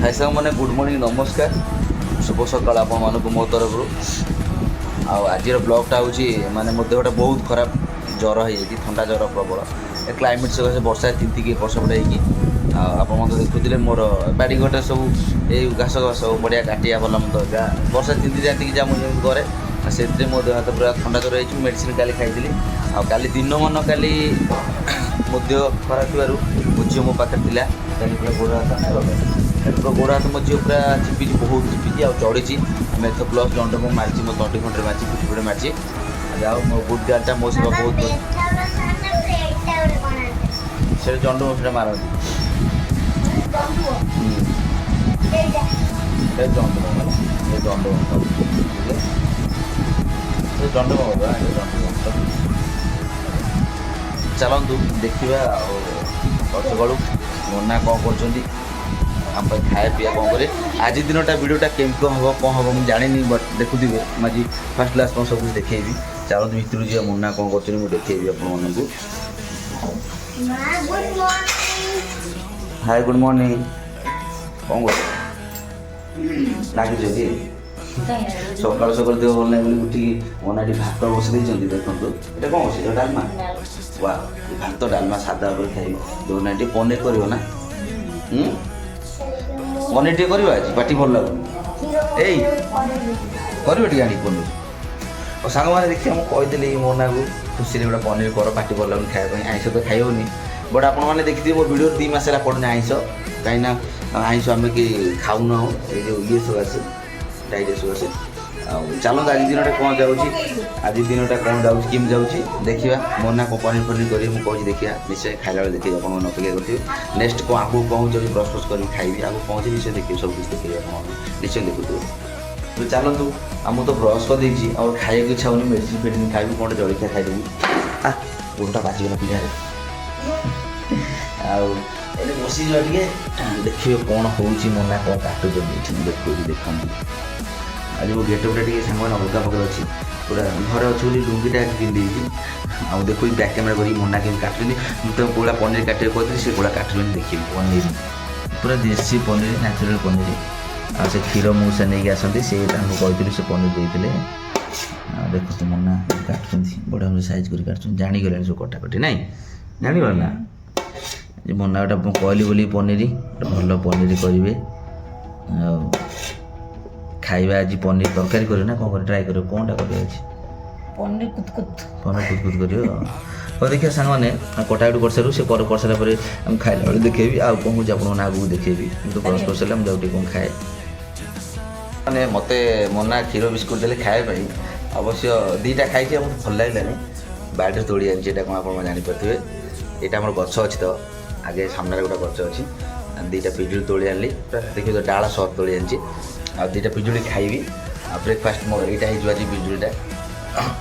हाय साग मैंने good morning नमस्कार शुभ सकाल आपण मानक मो तरफ आज ब्लॉगटा हूँ माने मो देहटा बहुत खराब ज्वर हो थंडा ज्वर प्रबल क्लाइमेट सकाशे वर्षा तीतिक पशपट हो देखुले मोर बाड़ी घटे सब ये घास घास बढ़िया काटिया भल मत वर्षा तीति जाती जा मुझे करे से मो देह हाथ पूरा थंडा ज्वर हो मेडिसिन काली खाई आली दिन मन काली मो देह खराब थी मो झील मो पाखे थी पूरा गोड़ हाथ गोड़ हाथ मो झील पूरा चिपी बहुत चिपी आ चढ़ी मेथ प्लस दंड मो मारी मो तंटी खंडे मारी पिटे मारी जाओ मो गुड गार्डटा मो सेवा बहुत से जंड मो मारती चलतु देखा सका मना कौन कर खाए पीया कौन करे आज दिनटा वीडियोटा केम कौन हम मुझे जानी बट देखुवे मुझे फास्ट क्लास कौन सब कुछ देखी चलते भितर जी मुन्ना कौन कर देखी आप हाय गुड मॉर्निंग कौन कर लगे सकाल सकाल देह भल नहीं उठिकी मना भात बस देखते देखो ये कौन बस डालमा वाह भात डालमा सादा खाई देखना पनीर कर पनीर टे करवा आज पार्टी भल लगुन यही कर पनीर और सांग मैंने देखिए मुझे कहीदेली मोना को खुशी गोटे पनीर कर पार्टी भल लगुन खाया आइंस तो खाइबनी बट आप देखिए मो वीडियो 2 मास है पड़ने आइंस कहीं आइंस आम कि खाऊना ये ये सकाशे डायरिया सकाशे चलते आज दिन कौन जाऊँगी आज दिनटा कौन जाऊँगी किम जाऊँगी देखा मोना को पनीर फनीर कर मुझे देखिए निश्चय खाला देखिए आप अपेक्षा करेंगे नेक्स्ट कौन आगे पहुँच ब्रश कर खाइबी आगे पहुँचे निश्चय देखिए सब कुछ देखिए निश्चय देखुए तो चलतु मुझे तो ब्रश कर और खाइक इच्छा होनी मेडिसिन फेडिसिन खाइबी कौन जलखिया खाइदेवी गोटा बाजिगला पिठारे बस देखिए कौन हो मोना कौन काटुच देखिए देखा आज मो गेटअपटा टे सांग अलगा प्रकार अच्छी पूरा घर अच्छे लुंगीटा पिंधि आ देखो बैक कैमेरा कर मना के काटुनी मुझे कौड़ा पनीर काटे कहते से कौड़ा काटुनी देखिए पनीर पूरा देसी पनीर नेचुरल पनीर आ से क्षीर मऊसा नहीं आसती से कहते से पनीर देते देखो तो मना काटुं बड़ा साइज कर काटुं जाणीगला सब कटाकटी ना जाणीगल ना मना गोटा कहली बोली पनीर भल पनीर करेंगे खाइबा आज पनीर तरकारी करो ना कौन ट्राए करो कौन टा कर पनीर कुतकुत कर देखिए सांग मैंने कटाकटी कर सारू से कर सारा हम खाइला बेले देखेबी आ कौन मुझे आप आगे देखेबी तो ब्रश कर सारे मुझे कौन खाए मैंने मत मना क्षीर बिस्कुट देले खाए अवश्य 2टा खाई मत भल लगे बाड़ी तोड़ी आनी कौन आप जापे यहाँ आम गच अच्छी तो आगे सामने गोटे गच अच्छी 2टा पिजुली तोड़ी आनी देखिए तो डाला सह तोड़ी आनी आ 2टा पिजुली खाइबी ब्रेकफास्ट मोर यहाँ हो पिजुलीटा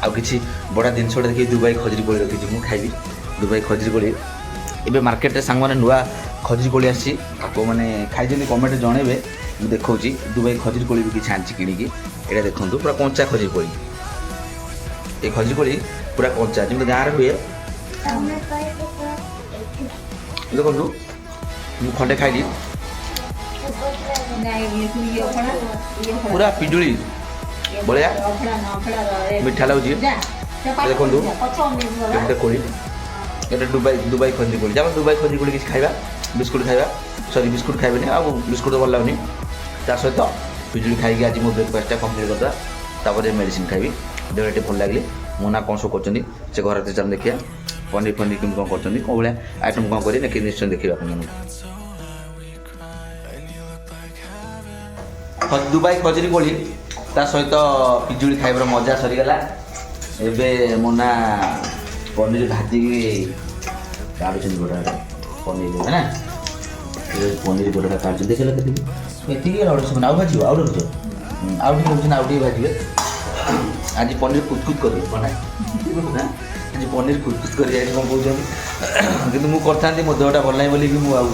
आउ कि बड़ा जिनस देखिए दुबई खजुरी कोली रखी मुझे खाइबी दुबई खजुरी कोली ए मार्केट सांग मैंने नुआ खजुरी कोली आसी मैंने खाई कमेंट जनइबे मुझे देखा दुबई खजुरी कोली भी किसी आनी किणिकी यहाँ देखूँ पूरा कंचा खजुरी कोली ये खजुरी कोली पूरा कंचा जमी गाँव में हुए देखो मुझे खंडे खाइली पूरा पिजुली बढ़िया मीठा लगे देखो कोली ये दुबई खजुरी कोली जब दुबई खजुरी कोली किसी खाइबा बिस्कुट खाइबा सॉरी बिस्कुट खाइबे आ बिस्कुट तो भल लगनी ता सहित पिजुली खाई आज मो ब्रेकफास्टा कम्प्लीट करदा मेडिसिन खाइबी देह टे भल लगे मोना कौन सब कर घर चल देखिए पनीर फनीर कमी कौन कर कौन भाया आइटम कौन करें निश्चय देखिए आप दुबई खजुरी कोली ता सहित पिजुली खाइबार मजा सरीगला एबे मोना पनीर भाजिकी काटुच्च गोटा पनीर है ना पनीर गोटा काटुच्च देखे ये सुन आउ भाजी आउ रखुच आउ भाजी आज पनीर कुतकुत कर आज पनीर कुतकुत कर कौन कौन କିନ୍ତୁ ମୁଁ କରିଥାନ୍ତି ମୋ ଦେହଟା ଭଲ ନାହିଁ ବୋଲିକି ମୁଁ ଆଉ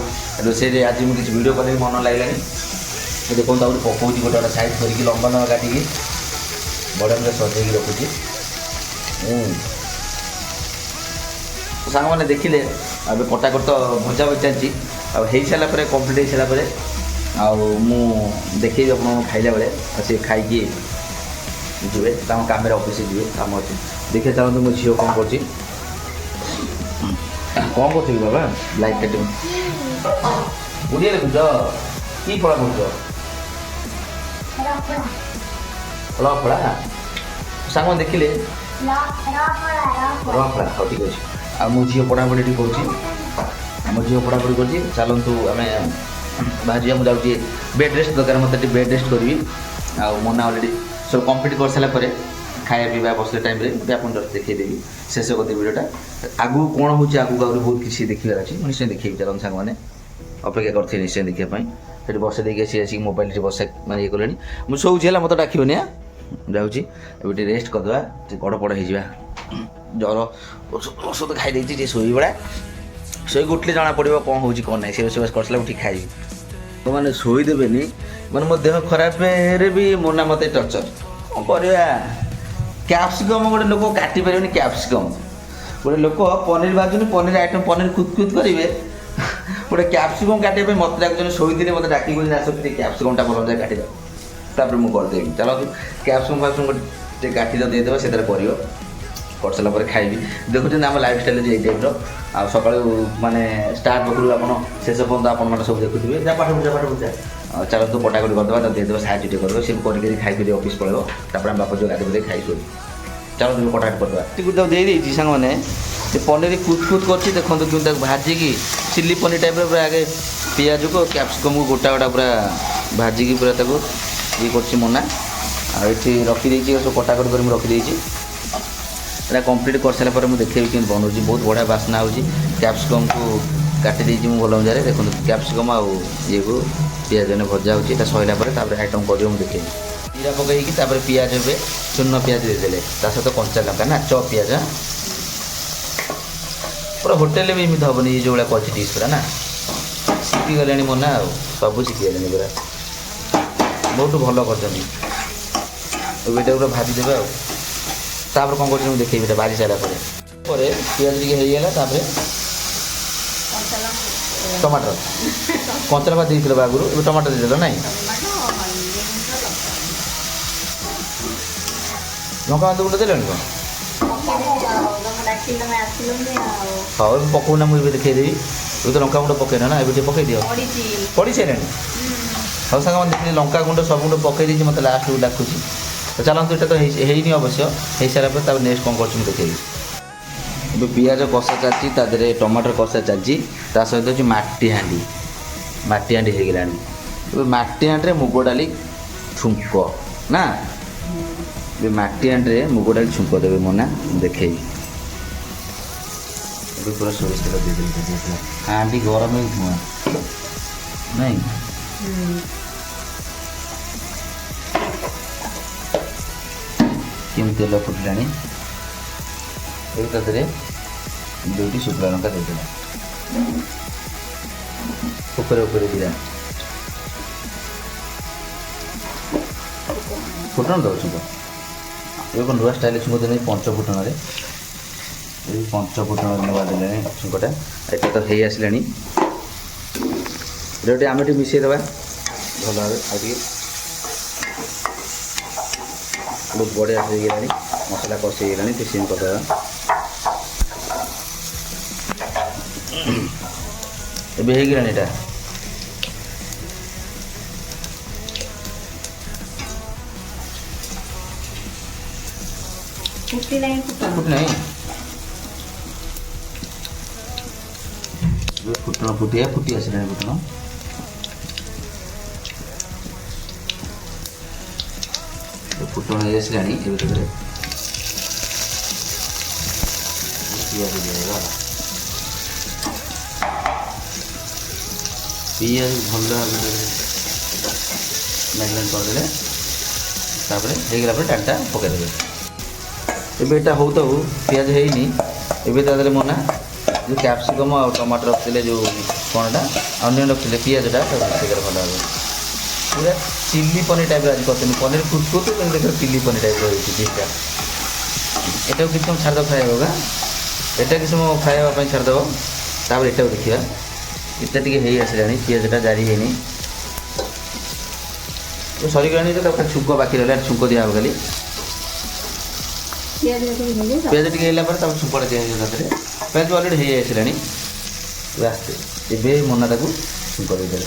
ରୋଷେଇରେ ଆଜି ମୁଁ କିଛି ଭିଡ଼ିଓ କରିବାକୁ ମନ ଲାଗିଲାନି। ଦେଖନ୍ତୁ ଆହୁରି ପକଉଛି ଗୋଟେ ଗୋଟେ ସାଇଜ୍ କରିକି ଲମ୍ବା ଲମ୍ବା କାଟିକି ବଢ଼ିଆ ପୁରା ସଜେଇକି ରଖୁଛି। ସାଙ୍ଗମାନେ ଦେଖିଲେ ଏବେ କଟାକଟ ତ ଭଜା ଭଜି ଚାଲିଛି। ଆଉ ହେଇସାରିଲା ପରେ କମ୍ପ୍ଲିଟ୍ ହେଇସାରିଲା ପରେ ଆଉ ମୁଁ ଦେଖେଇବି ଆପଣଙ୍କୁ ଖାଇଲା ବେଳେ ସେ ଖାଇକି ଯିବେ ତାଙ୍କ କାମରେ ଅଫିସ ଯିବେ କାମ ଅଛି। ଦେଖିବା ଚାଲନ୍ତୁ ମୋ ଝିଅ କ'ଣ କରୁଛି। କ'ଣ କରୁଛୁ କି ବାବା? ଲାଇଟ୍ କାଟିବ ଓଡ଼ିଆ ଲେଖୁଛ କି ଫଳା କରୁଛ? ଫଳା ଫଳା ସାଙ୍ଗମାନେ ଦେଖିଲେ ଫଳା ହଉ ଠିକ୍ ଅଛି। ଆଉ ମୋ ଝିଅ ପଢ଼ାପଢ଼ି ଏଠି କରୁଛି। ମୋ ଝିଅ ପଢ଼ାପଢ଼ି କରୁଛି। ଚାଲନ୍ତୁ ଆମେ ବାହାରିଯିବା। ମୁଁ ଯାଉଛି ବେଡ଼୍ ରେଷ୍ଟ ଦରକାର ମୋତେ ଟିକେ ବେଡ଼୍ ରେଷ୍ଟ କରିବି। ଆଉ ମୋନା ଅଲରେଡ଼ି ସବୁ କମ୍ପ୍ଲିଟ୍ କରିସାରିଲା ପରେ ଖାଇବା ପିଇବା ବସିଲା ଟାଇମ୍ରେ ବି ଆପଣ ଜଷ୍ଟ ଦେଖେଇଦେବି ଶେଷ କରିଦେବି ଭିଡ଼ିଓଟା। ଆଗକୁ କ'ଣ ହେଉଛି ଆଗକୁ ଆହୁରି ବହୁତ କିଛି ଦେଖିବାର ଅଛି। ମୁଁ ନିଶ୍ଚୟ ଦେଖେଇବି। ଚାଲନ୍ତୁ ସାଙ୍ଗମାନେ ଅପେକ୍ଷା କରିଥିବେ ନିଶ୍ଚୟ ଦେଖିବା ପାଇଁ। ସେଠି ବସେଇ ଦେଇକି ଆସିକି ମୋବାଇଲରେ ବସା ମାନେ ଇଏ କଲେଣି। ମୁଁ ଶୋଉଛି ହେଲା ମୋତେ ଡାକିବନି। ଯାଉଛି ଏବେ ଟିକେ ରେଷ୍ଟ କରିଦେବା ଟିକେ ଗଡ଼ ପଡ଼ ହେଇଯିବା। ଜ୍ୱର ଔଷଧ ଖାଇ ଦେଇଛି ଟିକେ ଶୋଇଭଳିଆ ଶୋଇକି ଉଠିଲେ ଜଣାପଡ଼ିବ କ'ଣ ହେଉଛି କ'ଣ ନାହିଁ। ସେ ରୋଷେଇବାସ କରିସାରିଲା ଉଠିକି ଖାଇବି। ମାନେ ଶୋଇଦେବେନି ମାନେ ମୋ ଦେହ ଖରାପରେ ବି ମୋନା ମୋତେ ଟର୍ଚର କ'ଣ କରିବା। କ୍ୟାପ୍ସିକମ୍ ଗୋଟେ ଲୋକ କାଟି ପାରିବନି। କ୍ୟାପ୍ସିକମ୍ ଗୋଟେ ଲୋକ ପନିର ଭାଜୁନି ପନିର ଆଇଟମ୍ ପନିର କୁତକୁତ କରିବେ ଗୋଟେ କ୍ୟାପ୍ସିକମ୍ କାଟିବା ପାଇଁ ମୋତେ ଡାକୁଛନ୍ତି। ଶୋଇଥିଲେ ମୋତେ ଡାକିକି ଆସ ଟିକେ କ୍ୟାପ୍ସିକମ୍ଟା ଭଲ ଯାଏ କାଟିଦେବ ତାପରେ ମୁଁ କରିଦେବି। ଚାଲନ୍ତୁ କ୍ୟାପ୍ସିକମ୍ ଫ୍ୟାପ୍ସିକମ୍ ଟିକେ କାଟିଦ ଦେଇଦେବା ସେଥିରେ କରିବ। କରିସାରିଲା ପରେ ଖାଇବି। ଦେଖୁଛନ୍ତି ଆମ ଲାଇଫଷ୍ଟାଇଲ୍ ଯେ ଏଇ ଟାଇପ୍ର। ଆଉ ସକାଳୁ ମାନେ ଷ୍ଟାର୍ଟ ପାଖରୁ ଆପଣ ଶେଷ ପର୍ଯ୍ୟନ୍ତ ଆପଣମାନେ ସବୁ ଦେଖୁଥିବେ। ଯା ପାଠ ବୁଝା ଚାଲନ୍ତୁ କଟାକଟି କରିଦେବା ତାକୁ ଦେଇଦେବା ସାହାଯ୍ୟ ଟିକେ କରିବ। ସେ କରିକି ଖାଇକି ଅଫିସ୍ ପଳେଇବ। ତାପରେ ଆମେ ବାପ ଝିଅ ଗାଧୋଇ ପାଧୋଇ ଖାଇ ଶୋଇବୁ। ଚାଲନ୍ତୁ କଟାକଟି କରିଦେବା। ଟିକେ ତାକୁ ଦେଇଦେଇଛି ସାଙ୍ଗମାନେ ସେ ପନିର କୁତକୁତ କରିଛି। ଦେଖନ୍ତୁ କେମିତି ତାକୁ ଭାଜିକି ଚିଲି ପନିର ଟାଇପ୍ର ପୁରା ଆଗେ ପିଆଜକୁ କ୍ୟାପ୍ସିକମ୍କୁ ଗୋଟା ଗୋଟା ପୁରା ଭାଜିକି ପୁରା ତାକୁ ଇଏ କରୁଛି ମୋନା। ଆଉ ଏଠି ରଖିଦେଇଛି ସବୁ କଟାକଟି କରି ମୁଁ ରଖିଦେଇଛି। ଏଇଟା କମ୍ପ୍ଲିଟ୍ କରିସାରିଲା ପରେ ମୁଁ ଦେଖେଇବି କେମିତି ବନଉଛି। ବହୁତ ବଢ଼ିଆ ବାସ୍ନା ହେଉଛି। କ୍ୟାପ୍ସିକମ୍କୁ କାଟି ଦେଇଛି ମୁଁ ଭଲ ଅନୁସାରେ। ଦେଖନ୍ତୁ କ୍ୟାପ୍ସିକମ୍ ଆଉ ଇଏକୁ ପିଆଜ ଭଜା ହେଉଛି। ଏଇଟା ସରିଲା ପରେ ତାପରେ ଆଇଟମ୍ କରିବ ମୁଁ ଦେଖେଇବି। ଜିରା ପକାଇକି ତାପରେ ପିଆଜ ଏବେ ଚୂନ ପିଆଜ ଦେଇଦେଲେ ତା ସହିତ କଞ୍ଚା ଲଙ୍କା ନା ଚପ୍ ପିଆଜ ପୁରା ହୋଟେଲରେ ବି ଏମିତି ହେବନି। ଏ ଯେଉଁଭଳିଆ କରିଛି ଡିସ୍ ପୁରା ନା ଶିଖିଗଲେଣି ମୋନା ଆଉ ସବୁ ଶିଖିଗଲେଣି ପୁରା ବହୁତ ଭଲ କରିଛନ୍ତି। ଏବେ ଏଇଟା ପୁରା ଭାଜିଦେବେ ଆଉ ତାପରେ କ'ଣ କରୁଛି ମୁଁ ଦେଖେଇବି। ଏଇଟା ଭାଜି ସାରିଲା ପରେ ପିଆଜ ଟିକେ ହେଇଗଲା ତାପରେ ଟମାଟର କଞ୍ଚା ଲଙ୍କା ଦେଇଥିଲ ଆଗରୁ ଏବେ ଟମାଟର ଦେଇଦେଲ ନାଇଁ। ଲଙ୍କା ଗୁଣ୍ଡ ଦେଲେଣି କ'ଣ? ହଉ ଏବେ ପକଉନା ମୁଁ ଏବେ ଦେଖେଇଦେବି। ଏବେ ତ ଲଙ୍କା ଗୁଣ୍ଡ ପକେଇନା ନା ଏବେ ଟିକେ ପକେଇ ଦିଅ। ପଡ଼ି ସାରିଲାଣି। ହଉ ସାଙ୍ଗମାନେ ଦେଖିଲି ଲଙ୍କା ଗୁଣ୍ଡ ସବୁ ଗୁଣ୍ଡ ପକେଇ ଦେଇଛି। ମୋତେ ଲାଷ୍ଟକୁ ଡାକୁଛି। ତ ଚାଲନ୍ତୁ ଏଇଟା ତ ହେଇନି ଅବଶ୍ୟ। ହେଇସାରିଲା ପରେ ତାପରେ ନେକ୍ସଟ କ'ଣ କରୁଛି ମୁଁ ଦେଖେଇବି। ଏବେ ପିଆଜ କଷା ଚାଲିଛି ତା ଦେହରେ ଟମାଟର କଷା ଚାଲିଛି ତା ସହିତ ହେଉଛି ମାଟି ହାଣ୍ଡି ହେଇଗଲାଣି। ଏବେ ମାଟି ହାଣ୍ଡିରେ ମୁଗ ଡାଲି ଛୁଙ୍କ ନା ଏବେ ମାଟି ହାଣ୍ଡିରେ ମୁଗ ଡାଲି ଛୁଙ୍କ ଦେବେ ମୋନା ଦେଖେଇବି। ଏବେ ପୁରା ସୋରିଷ ତେଲ ଦେଇଦେବି। ହାଣ୍ଡି ଗରମ ହେଇ ଧୂଆଁ ନାଇଁ। କେମିତି ତେଲ ଫୁଟିଲାଣି। ଏବେ ତା ଦେହରେ ଦୁଇଟି ଶୁଖିଲା ଲଙ୍କା ଦେଇଦେବା। ଉପରେ ଦିଟା ଫୁଟଣ ଦେଉଛୁ ତ ଏବେ କ'ଣ ନୂଆ ଷ୍ଟାଇଲ୍ ଛୁଙ୍କ ଦେଲେଣି ପଞ୍ଚ ଫୁଟଣରେ। ଏଇ ପଞ୍ଚ ଫୁଟଣ ନେବା ଦେଲେଣି ଛୁଙ୍କଟା। ଏଇଟା ତ ହେଇ ଆସିଲାଣି। ଏଇଟା ଟିକେ ଆମେ ଟିକେ ମିଶାଇଦେବା ଭଲ ଭାବେ। ଆଉ ଟିକେ ବହୁତ ବଢ଼ିଆ ହେଇଗଲାଣି। ମସଲା କଷି ହେଇଗଲାଣି। ଟିକେ ସିମ୍ କରିଦେବା। ଏବେ ହେଇଗଲାଣି ଏଇଟା। ଫୁଟି ନାହିଁ ଫୁଟଣ ଫୁଟି ଆସିଲାଣି। ଫୁଟଣ ହେଇ ଆସିଲାଣି। ଏବେ ସେଥିରେ ପିଆଜ ଦିଆଯିବ। ପିଆଜ ଭଲ ଭାବରେ ମ୍ୟାରିନେଟ୍ କରିଦେଲେ ତାପରେ ହେଇଗଲା ପରେ ଡାଲିଟା ପକାଇଦେବେ। ଏବେ ଏଇଟା ହଉ ପିଆଜ ହେଇନି। ଏବେ ତା ଦେହରେ ମୋନା ଯେଉଁ କ୍ୟାପ୍ସିକମ୍ ଆଉ ଟମାଟୋ ରଖିଥିଲେ ଯେଉଁ କ'ଣଟା ଅନିଅନ୍ ରଖିଥିଲେ ପିଆଜଟା ସେଇଟା ଭଲ ହେବ। ପୁରା ଚିଲି ପନିର ଟାଇପ୍ର ଆଜି କରିଛନ୍ତି ପନିର କୁତକୁତ କିନ୍ତୁ ଦେଖିବ ଚିଲି ପନିର ଟାଇପ୍ର ହେଇଛି ଡିଶ୍ଟା। ଏଟାକୁ କିଛି ସମୟ ଛାଡ଼ିଦେବ ଫ୍ରାଏ ହେବ ଏଟା କିଛି ସମୟ ଫ୍ରାଏ ହେବା ପାଇଁ ଛାଡ଼ିଦେବ। ତାପରେ ଏଟାକୁ ଦେଖିବା ଏଟା ଟିକେ ହେଇ ଆସିଲାଣି ପିଆଜଟା ଜାରି ହେଇନି ସରିଗଲାଣି ତ ତାପରେ ଛୁଙ୍କ ବାକି ରହିଲା ଛୁଙ୍କ ଦିଆହେବ ଖାଲି ପିଆଜ ଟିକେ ହେଲା ପରେ ତାପରେ ଛୁଙ୍କଟା ଦିଆହେଇଯିବ ତାପରେ ପିଆଜ ଅଲରେଡ଼ି ହେଇ ଆସିଲାଣି ଆସ୍ତେ ଏବେ ମନା ତାକୁ ଛୁଙ୍କ ଦେଇଦେଲେ।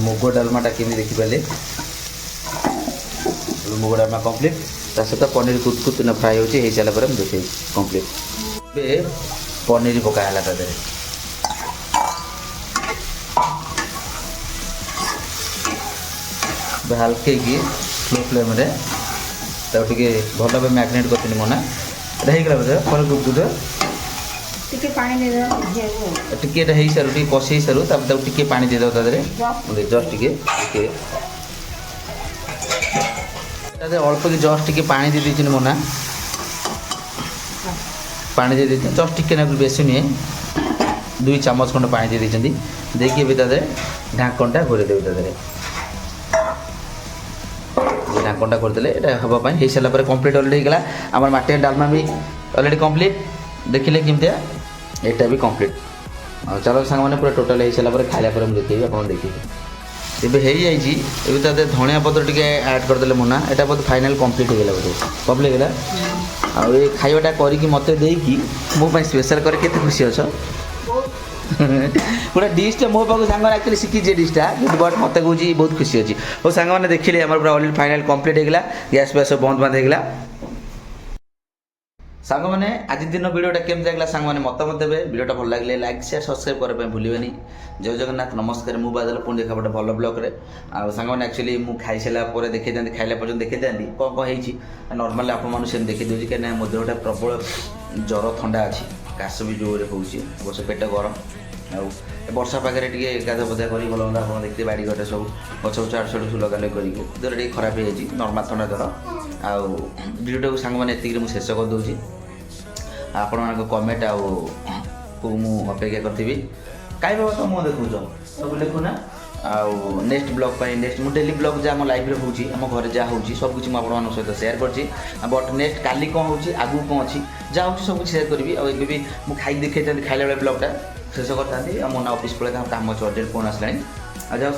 ମୁଗ ଡାଲମାଟା କେମିତି ଦେଖିପାରିଲେ ମୁଗ ଡାଲମା କମ୍ପ୍ଲିଟ୍ ତା ସହିତ ପନିର କୁତକୁତ ନା ଫ୍ରାଏ ହେଉଛି ହେଇସାରିଲା ପରେ ମୁଁ ଦେଖେଇବି କମ୍ପ୍ଲିଟ୍। ଏବେ ପନିର ପକା ହେଲା ତା ଦେହରେ ହାଲକେଇକି ସ୍ଲୋ ଫ୍ଲେମ୍ରେ ତାକୁ ଟିକେ ଭଲ ଭାବେ ମ୍ୟାରିନେଟ୍ କରିଥିଲି ମନା ଏଇଟା ହେଇଗଲା ବୋଧେ ପନିର କୁତକୁତ ଟିକେ ପାଣି ଦେଇଦେବା ଟିକେ ଏଇଟା ହେଇସାରୁ ଟିକେ କଷି ହେଇସାରୁ ତାପରେ ତାକୁ ଟିକେ ପାଣି ଦେଇଦେବ ତା ଦେହରେ ଜଷ୍ଟ ଟିକେ ଟିକେ ତା ଦେହରେ ଅଳ୍ପ କି ଜଷ୍ଟ ଟିକେ ପାଣି ଦେଇ ଦେଇଛନ୍ତି ମନା ପାଣି ଦେଇ ଦେଇଛନ୍ତି ଜଷ୍ଟ ଟିକେ ନା ବେଶୀ ନୁହେଁ 2 ଚାମଚ ଖଣ୍ଡ ପାଣି ଦେଇ ଦେଇଛନ୍ତି ଦେଇକି ଏବେ ତା ଦେହରେ ଢାଙ୍କଣଟା ଘୋରେଇ ଦେବେ ତା ଦେହରେ ଢାଙ୍କଣଟା କରିଦେଲେ ଏଇଟା ହେବା ପାଇଁ ହେଇସାରିଲା ପରେ କମ୍ପ୍ଲିଟ୍ ଅଲରେଡ଼ି ହେଇଗଲା ଆମର ମାଟିଆ ଡାଲମା ବି ଅଲରେଡ଼ି କମ୍ପ୍ଲିଟ୍ ଦେଖିଲେ କେମିତିଆ ଏଇଟା ବି କମ୍ପ୍ଲିଟ୍ ଆଉ ଚାଲ ସାଙ୍ଗମାନେ ପୁରା ଟୋଟାଲ୍ ହେଇସାରିଲା ପରେ ଖାଇଲା ପରେ ମୁଁ ଦେଖେଇବି ଆପଣ ଦେଖିବେ ଏବେ ହେଇଯାଇଛି ଏବେ ତା ଦେହରେ ଧଣିଆ ପତ୍ର ଟିକେ ଆଡ଼୍ କରିଦେଲେ ମନା ଏଇଟା ବୋଧେ ଫାଇନାଲ୍ କମ୍ପ୍ଲିଟ୍ ହେଇଗଲା ବୋଧେ କମ୍ପ୍ଲିଟ୍ ହେଇଗଲା ଆଉ ଏ ଖାଇବାଟା କରିକି ମୋତେ ଦେଇକି ମୋ ପାଇଁ ସ୍ପେଶାଲ୍ କରି କେତେ ଖୁସି ଅଛ ଗୋଟେ ଡିଶ୍ଟା ମୋ ପାଖକୁ ସାଙ୍ଗମାନେ ଆକ୍ଚୁଆଲି ଶିଖିଛି ଡିଶ୍ଟା କିନ୍ତୁ ବଟ୍ ମୋତେ କହୁଛି ବହୁତ ଖୁସି ଅଛି ହଉ ସାଙ୍ଗମାନେ ଦେଖିଲେ ଆମର ପୁରା ଅଲରେଡ଼ି ଫାଇନାଲ୍ କମ୍ପ୍ଲିଟ୍ ହେଇଗଲା ଗ୍ୟାସ୍ ଫ୍ୟାସ୍ ସବୁ ବନ୍ଦ ହେଇଗଲା। ସାଙ୍ଗମାନେ ଆଜି ଦିନ ଭିଡ଼ିଓଟା କେମିତି ଲାଗିଲା ସାଙ୍ଗମାନେ ମତାମତ ଦେବେ ଭିଡ଼ିଓଟା ଭଲ ଲାଗିଲେ ଲାଇକ୍ ସେୟାର ସବସ୍କ୍ରାଇବ୍ କରିବା ପାଇଁ ଭୁଲିବେନି। ଜୟ ଜଗନ୍ନାଥ ନମସ୍କାର ମୁଁ ବାଦଲ ପୁଣି ଦେଖା ଗୋଟେ ଭଲ ବ୍ଲଗ୍ରେ ଆଉ ସାଙ୍ଗମାନେ ଆକ୍ଚୁଆଲି ମୁଁ ଖାଇସାରିଲା ପରେ ଦେଖେଇଥାନ୍ତି ଖାଇଲା ପର୍ଯ୍ୟନ୍ତ ଦେଖେଇଥାନ୍ତି କ'ଣ ହେଇଛି ନର୍ମାଲି ଆପଣମାନଙ୍କୁ ସେମିତି ଦେଖେଇ ଦେଉଛି କାହିଁକିନା ମୋ ଦେହଟା ପ୍ରବଳ ଜ୍ୱର ଥଣ୍ଡା ଅଛି କାଶ ବି ଜୋରରେ ହେଉଛି ବର୍ଷ ପେଟ ଗରମ ଆଉ ବର୍ଷା ପାଖରେ ଟିକେ ଗାଧା ପଧା କରି ଭଲ ମନ୍ଦ ଆପଣ ଦେଖିବେ ବାଡ଼ି ଘରେ ସବୁ ଗଛ ଫଛ ଆଡ଼ୁ ସାଡ଼ୁ ଲଗାଲଗି କରିକି ଦେହଟା ଟିକେ ଖରାପ ହେଇଯାଇଛି ନର୍ମାଲ ଥଣ୍ଡା ଜ୍ୱର ଆଉ ଭିଡ଼ିଓଟାକୁ ସାଙ୍ଗମାନେ ଏତିକିରେ ମୁଁ ଶେଷ କରିଦେଉଛି ଆପଣମାନଙ୍କ କମେଣ୍ଟ ଆଉ ମୁଁ ଅପେକ୍ଷା କରିଥିବି କାଇଁ ବାବା ତ ମୁଁ ଦେଖୁଛ ସବୁ ଲେଖୁନା ଆଉ ନେକ୍ସଟ ବ୍ଲଗ୍ ପାଇଁ ନେକ୍ସଟ ମୁଁ ଡେଲି ବ୍ଲଗ୍ ଯାହା ଆମ ଲାଇଫ୍ରେ ହେଉଛି ଆମ ଘରେ ଯାହା ହେଉଛି ସବୁକିଛି ମୁଁ ଆପଣମାନଙ୍କ ସହିତ ସେୟାର କରିଛି ବଟ୍ ନେକ୍ସଟ କାଲି କ'ଣ ହେଉଛି ଆଗକୁ କ'ଣ ଅଛି ଯାହା ହେଉଛି ସବୁକିଛି ସେୟାର କରିବି ଆଉ ଏବେ ବି ମୁଁ ଖାଇକି ଦେଖେଇଥାନ୍ତି ଖାଇଲା ବେଳେ ବ୍ଲଗ୍ଟା ଶେଷ କରିଥାନ୍ତି ଆଉ ମୋ ନା ଅଫିସ୍ ପଳେଇ କାମ ଅଛି ଅର୍ଜେଣ୍ଟ ଫୋନ୍ ଆସିଲାଣି ଆଉ ଯାହା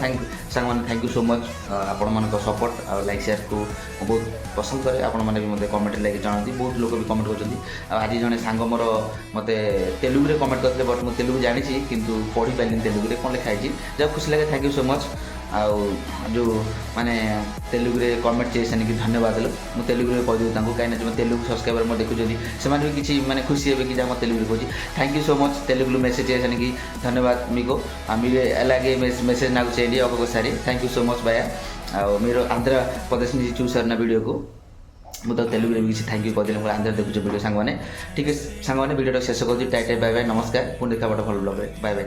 ସାଙ୍ଗମାନେ ଥ୍ୟାଙ୍କ ୟୁ ସୋ ମଚ୍ ଆପଣମାନଙ୍କ ସପୋର୍ଟ ଆଉ ଲାଇକ୍ ସେୟାରକୁ ମୁଁ ବହୁତ ପସନ୍ଦ କରେ ଆପଣମାନେ ବି ମୋତେ କମେଣ୍ଟରେ ଲାଗି ଜଣାନ୍ତି ବହୁତ ଲୋକ ବି କମେଣ୍ଟ କରୁଛନ୍ତି ଆଉ ଆଜି ଜଣେ ସାଙ୍ଗ ମୋର ମୋତେ ତେଲୁଗୁରେ କମେଣ୍ଟ କରିଥିଲେ ବଟ୍ ମୁଁ ତେଲୁଗୁ ଜାଣିଛି କିନ୍ତୁ ପଢ଼ିପାରିଲିନି ତେଲୁଗୁରେ କ'ଣ ଲେଖା ହେଇଛି ଯାହା ଖୁସି ଲାଗେ ଥ୍ୟାଙ୍କ ୟୁ ସୋ ମଚ୍ ଆଉ ଯେଉଁ ମାନେ ତେଲୁଗୁରେ କମେଣ୍ଟ చేసానికి ଧନ୍ୟବାଦ ମୁଁ ତେଲୁଗୁରେ କହିଦେବି ତାଙ୍କୁ କାହିଁକିନା ଯେଉଁ ତେଲୁଗୁ ସବସ୍କ୍ରାଇବର ମୋର ଦେଖୁଛନ୍ତି ସେମାନେ ବି କିଛି ମାନେ ଖୁସି ହେବେ कि ଯାହା తెలుగులో కହୁచి థ్యాంక్ యూ సో మచ్ తెలుగులో మెసేజ్ చేసానికి ధన్యవాद మీకు మీరు అలాగే మెసేజ్ నాకు చేయండి ఒక్కొక్కసారి థ్యాంక్ యూ సో మచ్ భయ్యా మీరు ఆంధ్రప్రదేశ్ నుంచి చూసారు నా వీడియోకు ମୁଁ ତ ତେଲୁଗୁରେ ବି କିଛି ଥ୍ୟାଙ୍କ ୟୁ କହିଦେଲି ମୁଁ ଆନ୍ଧ୍ର ଦେଖୁଛ ଭିଡ଼ିଓ ସାଙ୍ଗମାନେ ଠିକ୍ ଅଛି ସାଙ୍ଗମାନେ ଭିଡ଼ିଓଟା ଶେଷ କରୁଛି ଟାଇ ବାଏ ବାଏ ନମସ୍କାର ପୁଣି ଦେଖା ଗୋଟେ ଭଲ ବ୍ଲଗ୍ରେ ବାଏ ବାଏ।